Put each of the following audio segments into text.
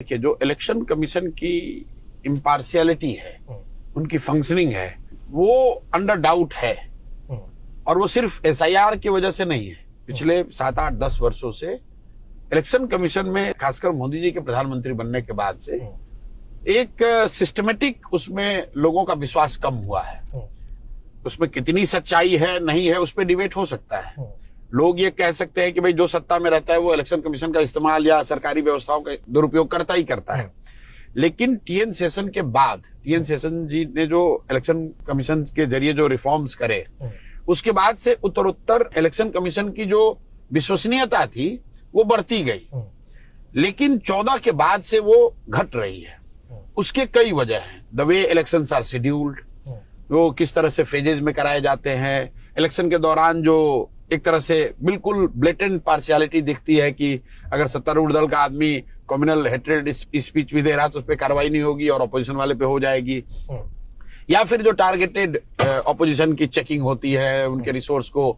देखिए, जो election commission की इम्पार्शियलिटी है, उनकी फंक्शनिंग है, वो अंडर डाउट है। और वो सिर्फ एसआईआर की वजह से नहीं है। पिछले 7-8-10 वर्षों से इलेक्शन कमीशन में, खासकर मोदी जी के प्रधानमंत्री बनने के बाद से, एक सिस्टमेटिक उसमें लोगों का विश्वास कम हुआ है। उसमें कितनी सच्चाई है नहीं है उस पर डिबेट हो सकता है। लोग ये कह सकते हैं कि भाई जो सत्ता में रहता है वो इलेक्शन कमीशन का इस्तेमाल या सरकारी व्यवस्थाओं का दुरुपयोग करता ही करता है। लेकिन टीएन सेशन के बाद, टीएन सेशन जी ने जो इलेक्शन कमीशन के जरिए जो रिफॉर्म्स करे, उसके बाद से उत्तरोत्तर इलेक्शन कमीशन की जो विश्वसनीयता थी वो बढ़ती गई। लेकिन 14 के बाद से वो घट रही है। उसके कई वजह हैं। The way elections are scheduled, वो किस तरह से फेजेज में कराए जाते हैं। इलेक्शन के दौरान जो एक तरह से बिल्कुल ब्लेटेंट पार्शियलिटी दिखती है कि अगर सत्तारूढ़ दल का आदमी कम्युनल हेट्रेड स्पीच भी दे रहा है तो उस पर कार्रवाई नहीं होगी और ऑपोजिशन वाले पे हो जाएगी। या फिर जो टारगेटेड ऑपोजिशन की चेकिंग होती है, उनके रिसोर्स को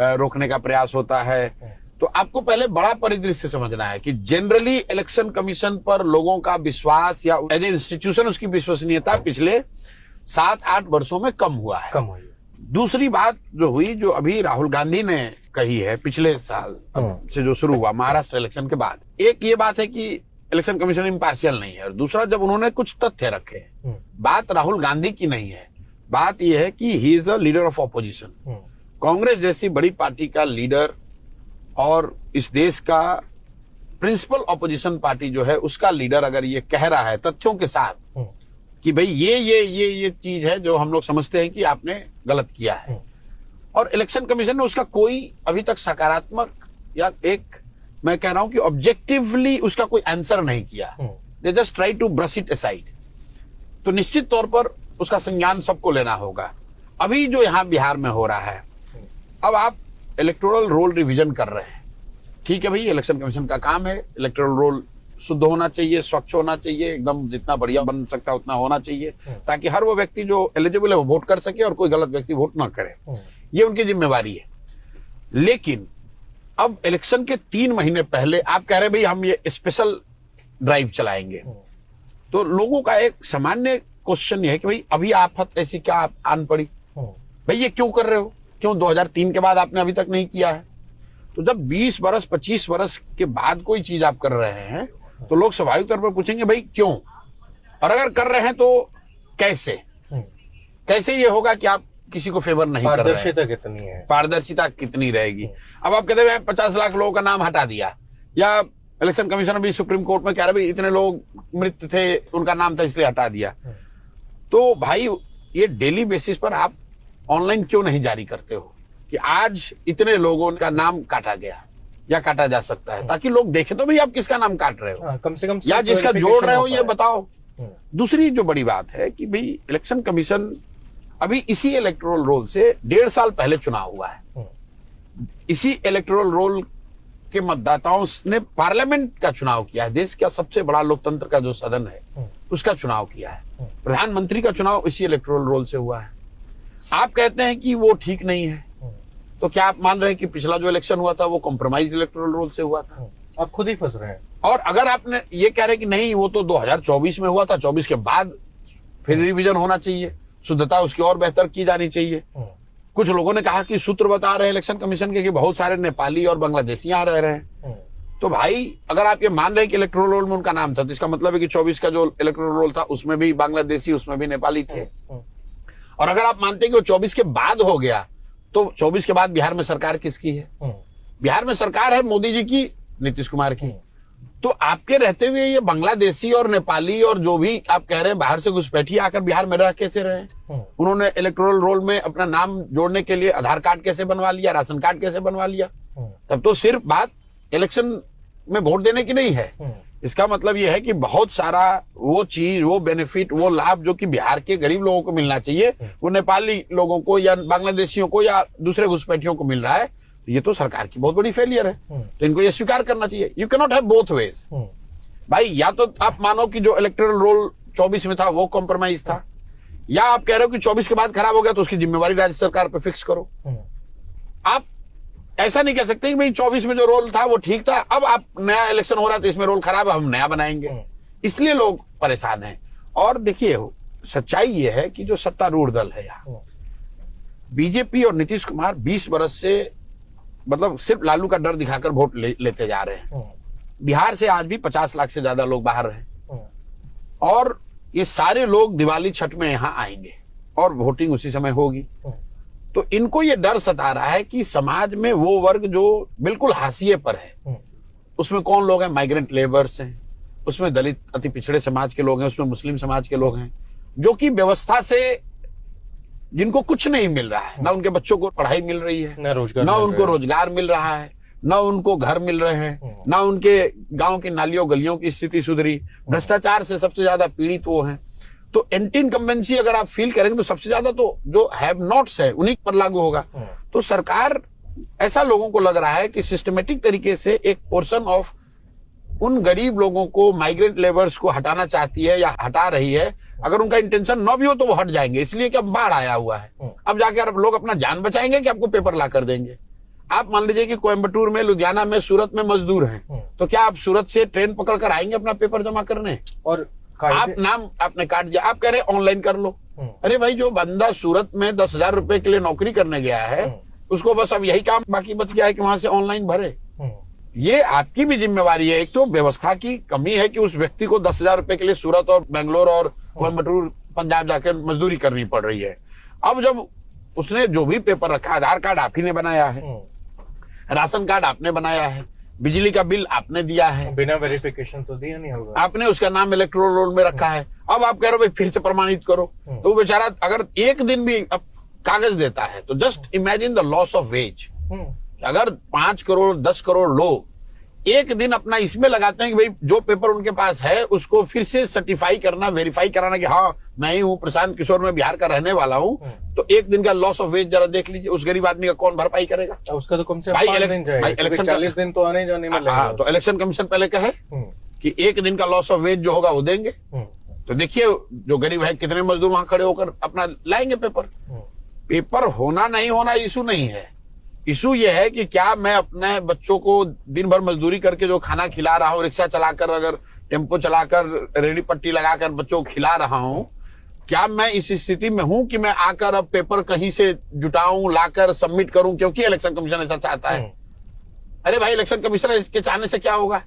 रोकने का प्रयास होता है। तो आपको पहले बड़ा परिदृश्य समझना है कि जनरली इलेक्शन कमीशन पर लोगों का विश्वास या एज ए इंस्टीट्यूशन उसकी विश्वसनीयता पिछले 7-8 वर्षों में कम हुआ है। दूसरी बात जो हुई, जो अभी राहुल गांधी ने कही है पिछले साल से जो शुरू हुआ महाराष्ट्र इलेक्शन के बाद, एक ये बात है कि इलेक्शन कमीशन इम्पार्शियल नहीं है। और दूसरा, जब उन्होंने कुछ तथ्य रखे, बात राहुल गांधी की नहीं है, बात यह है कि he is the leader of opposition. Congress जैसी बड़ी पार्टी का लीडर और इस देश का प्रिंसिपल ऑपोजिशन पार्टी जो है उसका लीडर अगर ये कह रहा है तथ्यों के साथ कि भाई ये चीज है जो हम लोग समझते हैं कि आपने गलत किया है, और इलेक्शन कमीशन ने उसका कोई अभी तक सकारात्मक या एक, मैं कह रहा हूं कि ऑब्जेक्टिवली उसका कोई आंसर नहीं किया, they just try to brush it aside, तो निश्चित तौर पर उसका संज्ञान सबको लेना होगा। अभी जो यहां बिहार में हो रहा है, अब आप इलेक्टोरल रोल रिवीजन कर रहे हैं, ठीक है भाई, इलेक्शन कमीशन का काम है, इलेक्टोरल रोल शुद्ध होना चाहिए, स्वच्छ होना चाहिए, एकदम जितना बढ़िया बन सकता है उतना होना चाहिए, ताकि हर वो व्यक्ति जो एलिजिबल है वो वोट कर सके और कोई गलत व्यक्ति वोट ना करे। ये उनकी जिम्मेवारी है। लेकिन अब इलेक्शन के 3 महीने पहले आप कह रहे हैं भाई हम ये स्पेशल ड्राइव चलाएंगे, तो लोगों का एक सामान्य क्वेश्चन ये है कि भाई अभी आफत ऐसी क्या आन पड़ी, भाई ये क्यों कर रहे हो, क्यों 2003 के बाद आपने अभी तक नहीं किया है? तो जब 20 वर्ष 25 वर्ष के बाद कोई चीज आप कर रहे हैं तो लोग स्वाभाविक तौर पर पूछेंगे भाई क्यों, और अगर कर रहे हैं तो कैसे कैसे ये होगा कि आप किसी को फेवर नहीं कर रहे हैं। पारदर्शिता कितनी है, पारदर्शिता कितनी रहेगी। अब आप कहते हैं 50 लाख लोगों का नाम हटा दिया, या इलेक्शन कमीशन अभी सुप्रीम कोर्ट में कह रहा है इतने लोग मृत थे उनका नाम था इसलिए हटा दिया। तो भाई ये डेली बेसिस पर आप ऑनलाइन क्यों नहीं जारी करते हो कि आज इतने लोगों का नाम काटा गया या काटा जा सकता है, ताकि लोग देखें तो भाई आप किसका नाम काट रहे हो, कम से कम, या जिसका जोड़ रहे हो ये बताओ। दूसरी जो बड़ी बात है कि भाई इलेक्शन कमीशन अभी इसी इलेक्टोरल रोल से 1.5 साल पहले चुनाव हुआ है। इसी इलेक्टोरल रोल के मतदाताओं ने पार्लियामेंट का चुनाव किया है, देश का सबसे बड़ा लोकतंत्र का जो सदन है उसका चुनाव किया है। प्रधानमंत्री का चुनाव इसी इलेक्टोरल रोल से हुआ है। आप कहते हैं कि वो ठीक नहीं है, तो क्या आप मान रहे हैं कि पिछला जो इलेक्शन हुआ था वो कॉम्प्रोमाइज इलेक्टोरल रोल से हुआ था? आप खुद ही फंस रहे हैं। और अगर आपने ये कह रहे कि नहीं वो तो 2024 में हुआ था, 24 के बाद फिर रिवीजन होना चाहिए, शुद्धता उसकी और बेहतर की जानी चाहिए। कुछ लोगों ने कहा कि सूत्र बता रहे हैं इलेक्शन कमीशन के कि बहुत सारे नेपाली और बांग्लादेशी यहाँ रह रहे हैं। तो भाई अगर आप ये मान रहे हैं कि इलेक्टोरल रोल में उनका नाम था, तो इसका मतलब है कि 24 का जो इलेक्टोरल रोल था उसमें भी बांग्लादेशी, उसमें भी नेपाली थे। और अगर आप मानते हैं कि वो 24 के बाद हो गया, तो 24 के बाद बिहार में सरकार किसकी है? बिहार में सरकार है मोदी जी की, नीतीश कुमार की। तो आपके रहते हुए ये बांग्लादेशी और नेपाली और जो भी आप कह रहे हैं बाहर से घुसपैठिए आकर बिहार में रह कैसे रहे? उन्होंने इलेक्टोरल रोल में अपना नाम जोड़ने के लिए आधार कार्ड कैसे बनवा लिया, राशन कार्ड कैसे बनवा लिया? तब तो सिर्फ बात इलेक्शन में वोट देने की नहीं है। इसका मतलब यह है कि बहुत सारा वो चीज, वो बेनिफिट, वो लाभ जो कि बिहार के गरीब लोगों को मिलना चाहिए वो नेपाली लोगों को या बांग्लादेशियों को या दूसरे घुसपैठियों को मिल रहा है। ये तो सरकार की बहुत बड़ी फेलियर है, तो इनको ये स्वीकार करना चाहिए। You can not have both ways भाई। या तो आप मानो कि जो इलेक्टोरल रोल 24 में था वो कॉम्प्रोमाइज था, या आप कह रहे हो कि 24 के बाद खराब हो गया तो उसकी जिम्मेवारी राज्य सरकार पे फिक्स करो। आप ऐसा नहीं कह सकते कि भाई 24 में जो रोल था वो ठीक था, अब आप नया इलेक्शन हो रहा है तो इसमें रोल खराब है, हम नया बनाएंगे। इसलिए लोग परेशान हैं। और देखिए सच्चाई ये है कि जो सत्तारूढ़ दल है यहाँ, बीजेपी और नीतीश कुमार 20 बरस से मतलब सिर्फ लालू का डर दिखाकर वोट लेते जा रहे हैं। बिहार से आज भी 50 लाख से ज्यादा लोग बाहर हैं और ये सारे लोग दिवाली छठ में यहाँ आएंगे और वोटिंग उसी समय होगी। तो इनको ये डर सता रहा है कि समाज में वो वर्ग जो बिल्कुल हाशिए पर है, उसमें कौन लोग हैं? माइग्रेंट लेबर्स हैं, उसमें दलित अति पिछड़े समाज के लोग हैं, उसमें मुस्लिम समाज के लोग हैं, जो कि व्यवस्था से जिनको कुछ नहीं मिल रहा है, ना उनके बच्चों को पढ़ाई मिल रही है, ना उनको रोजगार मिल रहा है, ना उनको घर मिल रहे हैं, ना उनके गांव की नालियों गलियों की स्थिति सुधरी, भ्रष्टाचार से सबसे ज्यादा पीड़ित वो हैं। तो एंटी इनकम्बेंसी अगर आप फील करेंगे तो सबसे ज्यादा तो जो हैव नॉट्स है उन्हीं पर लागू होगा। तो सरकार ऐसा लोगों को लग रहा है कि सिस्टमेटिक तरीके से एक पोर्शन ऑफ उन गरीब लोगों को, माइग्रेंट लेबर्स को हटाना चाहती है या हटा रही है। अगर उनका इंटेंशन न भी हो तो वो हट जाएंगे, इसलिए कि अब बाढ़ आया हुआ है। अब जाके अब लोग अपना जान बचाएंगे कि आपको पेपर ला कर देंगे। आप मान लीजिए कि कोयम्बटूर में, लुधियाना में, सूरत में मजदूर हैं, तो क्या आप सूरत से ट्रेन पकड़ कर आएंगे अपना पेपर जमा करने? और आप नाम आपने काट दिया, आप कह रहे ऑनलाइन कर लो। अरे भाई, जो बंदा सूरत में 10,000 रुपए के लिए नौकरी करने गया है, उसको बस अब यही काम बाकी बच गया है कि वहां से ऑनलाइन भरे। ये आपकी भी जिम्मेवारी है। एक तो व्यवस्था की कमी है कि उस व्यक्ति को 10,000 रुपए के लिए सूरत और बेंगलोर और कोयम्बटूर पंजाब जाकर मजदूरी करनी पड़ रही है। अब जब उसने जो भी पेपर रखा, आधार कार्ड आप ही ने बनाया है, राशन कार्ड आपने बनाया है, बिजली का बिल आपने दिया है, बिना वेरिफिकेशन तो दिया नहीं होगा, आपने उसका नाम इलेक्टोरल रोल में रखा है। अब आप कह रहे हो भाई फिर से प्रमाणित करो, तो वो बेचारा अगर एक दिन भी अब कागज देता है तो just imagine the loss of ways. अगर 5 करोड़ 10 करोड़ लोग एक दिन अपना इसमें लगाते हैं कि भाई जो पेपर उनके पास है उसको फिर से सर्टिफाई करना, वेरीफाई कराना कि हाँ मैं ही हूँ, प्रशांत किशोर, मैं बिहार का रहने वाला हूँ, तो एक दिन का लॉस ऑफ वेज जरा देख लीजिए। उस गरीब आदमी का कौन भरपाई करेगा? उसका तो कम से कम 5 दिन जाएगा, इलेक्शन 40 दिन तो आने जाने में लगेगा। तो इलेक्शन कमीशन पहले कहे कि एक दिन का लॉस ऑफ वेज जो होगा वो देंगे। तो देखिए जो गरीब है कितने मजदूर वहां खड़े होकर अपना लाएंगे पेपर। पेपर होना नहीं होना इशू नहीं है, इशू ये है कि क्या मैं अपने बच्चों को दिन भर मजदूरी करके जो खाना खिला रहा हूँ, रिक्शा चलाकर, अगर टेम्पो चलाकर, रेडी पट्टी लगाकर बच्चों को खिला रहा हूँ, क्या मैं इस स्थिति में हूं कि मैं आकर अब पेपर कहीं से जुटाऊं, लाकर सबमिट करूं क्योंकि इलेक्शन कमीशन ऐसा चाहता है? अरे भाई, इलेक्शन कमीशन इसके चाहने से क्या होगा?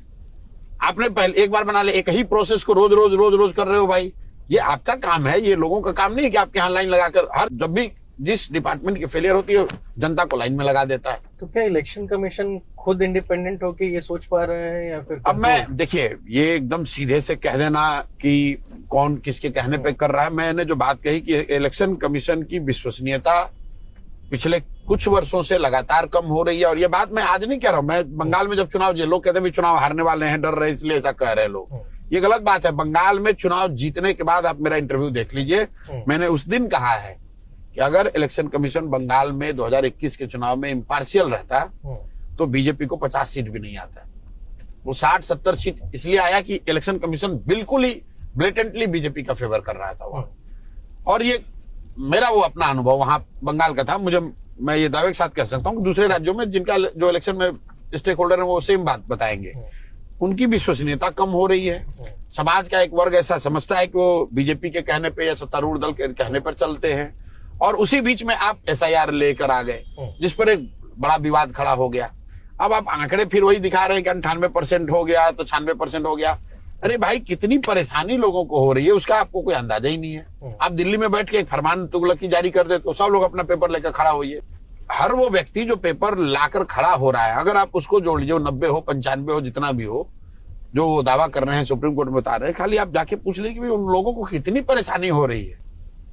आपने पहले एक बार बना ले, एक ही प्रोसेस को रोज रोज रोज रोज कर रहे हो भाई। ये आपका काम है, ये लोगों का काम नहीं है कि आपके यहाँ लाइन लगाकर, हर जब भी जिस डिपार्टमेंट की फेलियर होती है जनता को लाइन में लगा देता है। तो क्या इलेक्शन कमीशन खुद इंडिपेंडेंट होके ये सोच पा रहे हैं या फिर? अब मैं देखिए, ये एकदम सीधे से कह देना कि कौन किसके कहने पे कर रहा है। मैंने जो बात कही कि इलेक्शन कमीशन की विश्वसनीयता पिछले कुछ वर्षों से लगातार कम हो रही है, और ये बात मैं आज नहीं कह रहा हूं। मैं बंगाल में जब चुनाव, लोग कहते हैं चुनाव हारने वाले हैं, डर रहे इसलिए ऐसा कह रहे हैं लोग, ये गलत बात है। बंगाल में चुनाव जीतने के बाद आप मेरा इंटरव्यू देख लीजिए, मैंने उस दिन कहा है कि अगर इलेक्शन कमीशन बंगाल में 2021 के चुनाव में इम्पार्शियल रहता तो बीजेपी को 50 सीट भी नहीं आता। वो 60-70 सीट इसलिए आया कि इलेक्शन कमीशन बिल्कुल ही ब्लेटेंटली बीजेपी का फेवर कर रहा था वहां। और ये मेरा वो अपना अनुभव वहां बंगाल का था। मैं ये दावे के साथ कह सकता हूँ कि दूसरे राज्यों में जिनका जो इलेक्शन में स्टेक होल्डर है वो सेम बात बताएंगे, उनकी विश्वसनीयता कम हो रही है। समाज का एक वर्ग ऐसा समझता है कि वो बीजेपी के कहने पे या सत्तारूढ़ दल के कहने पर चलते हैं, और उसी बीच में आप SIR लेकर आ गए, जिस पर एक बड़ा विवाद खड़ा हो गया। अब आप आंकड़े फिर वही दिखा रहे हैं कि 98% हो गया तो 96% हो गया। अरे भाई, कितनी परेशानी लोगों को हो रही है उसका आपको कोई अंदाजा ही नहीं है। आप दिल्ली में बैठ के एक फरमान तुगलकी जारी कर दे तो सब लोग अपना पेपर लेकर खड़ा होइए। हर वो व्यक्ति जो पेपर लाकर खड़ा हो रहा है, अगर आप उसको जोड़ लीजिए, 90 हो 95 हो जितना भी हो, जो वो दावा कर रहे हैं सुप्रीम कोर्ट में बता रहे हैं, खाली आप जाके पूछ लीजिए कि उन लोगों को कितनी परेशानी हो रही है,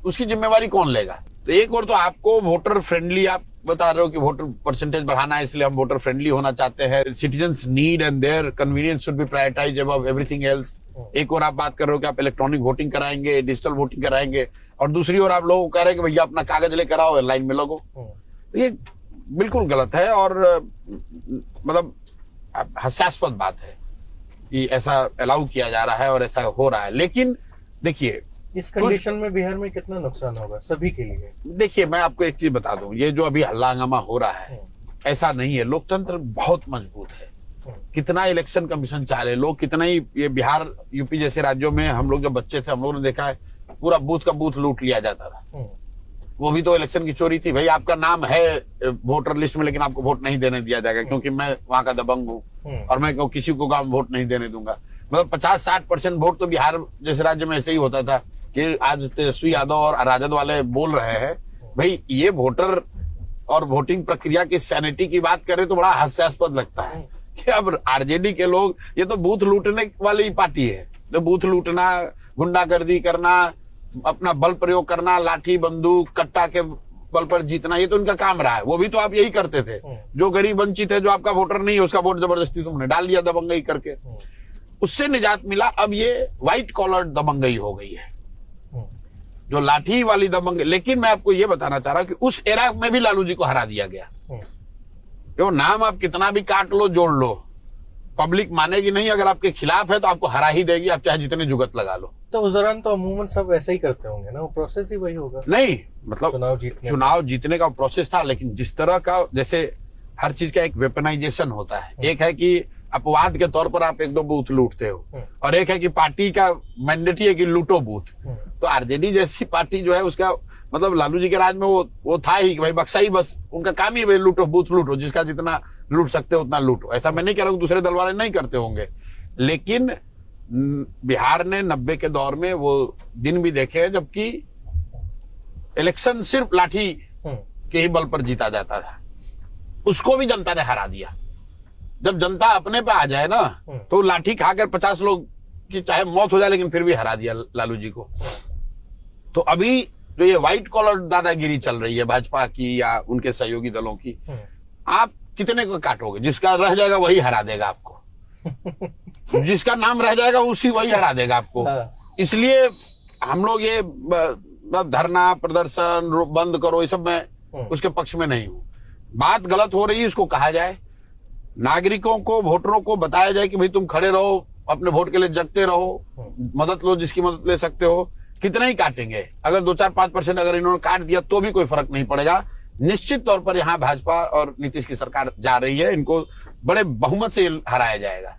उसकी जिम्मेवारी कौन लेगा? तो एक और तो आपको वोटर फ्रेंडली, आप बता रहे हो कि वोटर परसेंटेज बढ़ाना है इसलिए हम वोटर फ्रेंडली होना चाहते हैं, citizens need and their convenience should be prioritize above everything else. एक और आप बात कर रहे हो कि आप इलेक्ट्रॉनिक वोटिंग कराएंगे, डिजिटल वोटिंग कराएंगे, और दूसरी ओर आप लोगों को कह रहे हैं कि भैया अपना कागज लेकर आओ, लाइन में लगो। तो ये बिल्कुल गलत है और मतलब हास्यास्पद बात है कि ऐसा अलाउ किया जा रहा है और ऐसा हो रहा है। लेकिन देखिए, इस कंडीशन में बिहार में कितना नुकसान होगा सभी के लिए? देखिए, मैं आपको एक चीज बता दूं, ये जो अभी हल्ला हंगामा हो रहा है ऐसा नहीं है, लोकतंत्र बहुत मजबूत है। कितना इलेक्शन कमीशन चाले, लोग कितना ही, ये बिहार यूपी जैसे राज्यों में हम लोग जब बच्चे थे हम लोगों ने देखा है पूरा बूथ का बूथ लूट लिया जाता था। वो भी तो इलेक्शन की चोरी थी। भाई आपका नाम है वोटर लिस्ट में लेकिन आपको वोट नहीं देने दिया जाएगा क्योंकि मैं वहां का दबंग हूँ और मैं किसी को गांव वोट नहीं देने दूंगा। मतलब 50-60% वोट तो बिहार जैसे राज्य में ऐसे ही होता था कि आज तेजस्वी यादव और राजद वाले बोल रहे हैं। भाई ये वोटर और वोटिंग प्रक्रिया की सैनिटी की बात करें तो बड़ा हास्यास्पद लगता है कि अब आरजेडी के लोग, ये तो बूथ लूटने वाली पार्टी है, तो बूथ लूटना, गुंडागर्दी करना, अपना बल प्रयोग करना, लाठी बंदूक कट्टा के बल पर जीतना, ये तो उनका काम रहा है। वो भी तो आप यही करते थे। जो गरीब वंचित है, जो आपका वोटर नहीं है, उसका वोट जबरदस्ती तुमने डाल लिया दबंगई करके, उससे निजात मिला। अब ये व्हाइट कॉलर दबंगई हो गई है, जो लाठी वाली दबंगई। लेकिन मैं आपको ये बताना चाह रहा हूं कि उस एरा में भी लालू जी को हरा दिया गया। वो नाम आप कितना भी काट लो, जोड़ लो, पब्लिक मानेगी नहीं। अगर आपके खिलाफ है तो आपको हरा ही देगी, आप चाहे जितने जुगत लगा लो। तो उस दौरान तो अमूमन सब ऐसे ही करते होंगे ना, वो प्रोसेस ही वही होगा। नहीं, मतलब चुनाव जीतने का प्रोसेस था, लेकिन जिस तरह का, जैसे हर चीज का एक वेपनाइजेशन होता है। एक है कि अपवाद के तौर पर आप एक दो बूथ लूटते हो, और एक है कि पार्टी का मैंडेट ही है कि लूटो बूथ। तो आरजेडी जैसी पार्टी जो है उसका मतलब लालू जी के राज में वो था ही कि भाई बक्सा ही, बस उनका काम ही भाई लूटो, बूथ लूटो, जिसका जितना लूट सकते हो उतना लूटो। ऐसा मैं नहीं कह रहा हूं दूसरे दल वाले नहीं करते होंगे, लेकिन बिहार ने 90 के दौर में वो दिन भी देखे हैं जबकि इलेक्शन सिर्फ लाठी के ही बल पर जीता जाता था। उसको भी जनता ने हरा दिया। जब जनता अपने पे आ जाए ना तो लाठी खाकर 50 लोग की चाहे मौत हो जाए लेकिन फिर भी हरा दिया लालू जी को। तो अभी जो ये व्हाइट कॉलर दादागिरी चल रही है भाजपा की या उनके सहयोगी दलों की, आप कितने को काटोगे? जिसका रह जाएगा वही हरा देगा आपको, जिसका नाम रह जाएगा उसी वही हरा देगा आपको। इसलिए हम लोग ये धरना प्रदर्शन बंद करो, ये सब मैं उसके पक्ष में नहीं हूं। बात गलत हो रही है, इसको कहा जाए, नागरिकों को, वोटरों को बताया जाए कि भाई तुम खड़े रहो, अपने वोट के लिए जगते रहो, मदद लो जिसकी मदद ले सकते हो। कितना ही काटेंगे? अगर 2-4-5% अगर इन्होंने काट दिया तो भी कोई फर्क नहीं पड़ेगा। निश्चित तौर पर यहाँ भाजपा और नीतीश की सरकार जा रही है, इनको बड़े बहुमत से हराया जाएगा।